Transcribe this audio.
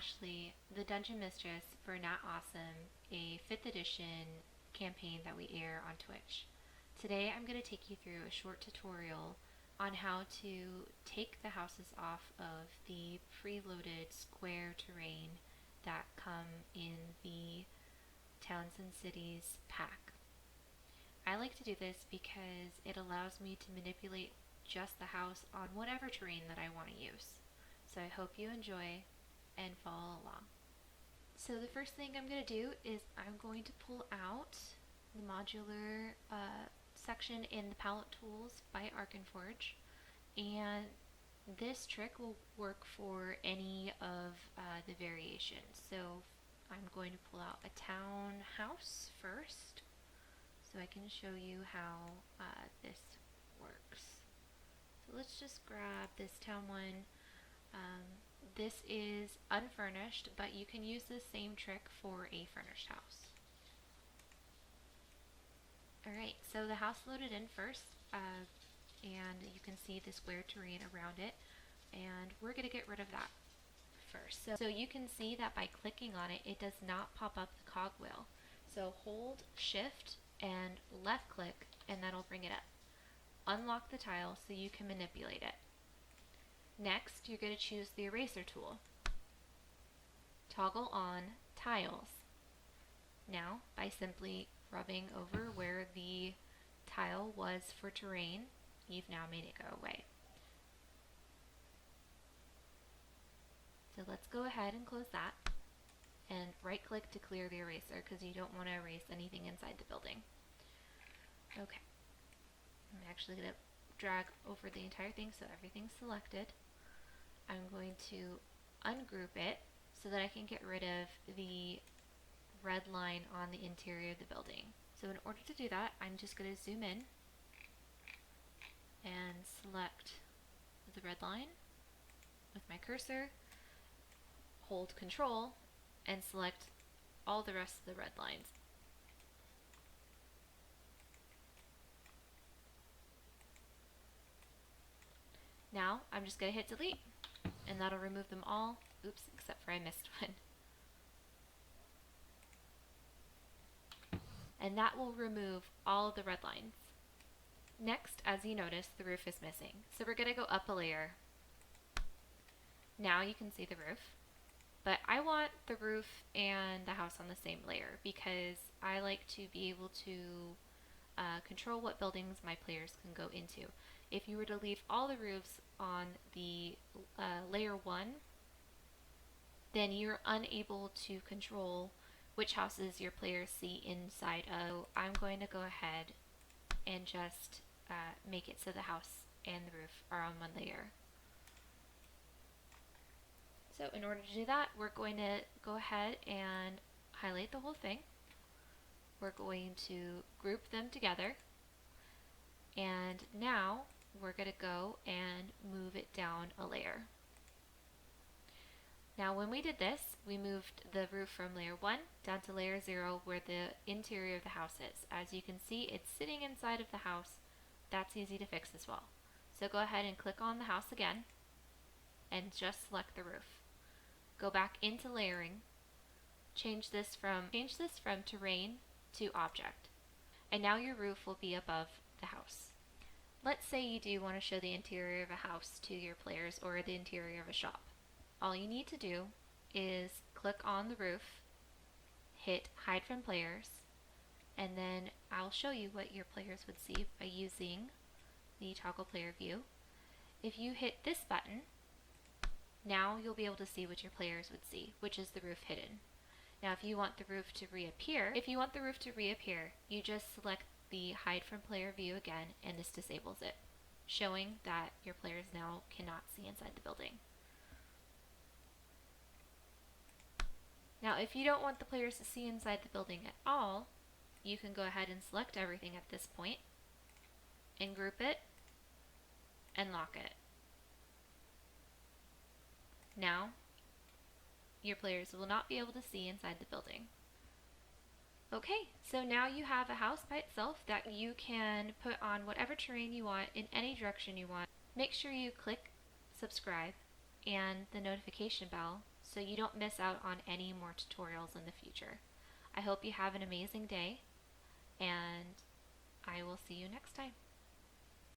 Ashley, the Dungeon Mistress for NATawesome, a 5th edition campaign that we air on Twitch. Today I'm going to take you through a short tutorial on how to take the houses off of the preloaded square terrain that come in the Towns and Cities pack. I like to do this because it allows me to manipulate just the house on whatever terrain that I want to use. So I hope you enjoy and follow along. So the first thing I'm going to do is I'm going to pull out the modular section in the palette tools by Arkenforge, and this trick will work for any of the variations. So I'm going to pull out a town house first so I can show you how this works. So let's just grab this town one. This is unfurnished, but you can use the same trick for a furnished house. Alright, so the house loaded in first, and you can see the square terrain around it, and we're going to get rid of that first. So you can see that by clicking on it, it does not pop up the cogwheel. So hold Shift and left click, and that'll bring it up. Unlock the tile so you can manipulate it. Next, you're going to choose the eraser tool. Toggle on tiles. Now, by simply rubbing over where the tile was for terrain, you've now made it go away. So let's go ahead and close that, and right click to clear the eraser because you don't want to erase anything inside the building. Okay, I'm actually going to drag over the entire thing so everything's selected. I'm going to ungroup it so that I can get rid of the red line on the interior of the building. So in order to do that, I'm just going to zoom in and select the red line with my cursor, hold Control, and select all the rest of the red lines. Now I'm just going to hit delete, and that'll remove them all. Oops, except for I missed one. And that will remove all of the red lines. Next, as you notice, the roof is missing. So we're going to go up a layer. Now you can see the roof, but I want the roof and the house on the same layer because I like to be able to control what buildings my players can go into. If you were to leave all the roofs on the layer 1, then you're unable to control which houses your players see inside of. I'm going to go ahead and just make it so the house and the roof are on one layer. So in order to do that, we're going to go ahead and highlight the whole thing. We're going to group them together, and now we're going to go and move it down a layer. Now when we did this, we moved the roof from layer 1 down to layer 0 where the interior of the house is. As you can see, it's sitting inside of the house. That's easy to fix as well. So go ahead and click on the house again and just select the roof. Go back into layering, change this from terrain to object, and now your roof will be above the house. Let's say you do want to show the interior of a house to your players or the interior of a shop. All you need to do is click on the roof, hit hide from players, and then I'll show you what your players would see by using the toggle player view. If you hit this button, now you'll be able to see what your players would see, which is the roof hidden. Now if you want the roof to reappear, you just select the hide from player view again, and this disables it, showing that your players now cannot see inside the building. Now if you don't want the players to see inside the building at all, you can go ahead and select everything at this point and group it and lock it. Now your players will not be able to see inside the building. Okay, so now you have a house by itself that you can put on whatever terrain you want in any direction you want. Make sure you click subscribe and the notification bell so you don't miss out on any more tutorials in the future. I hope you have an amazing day, and I will see you next time.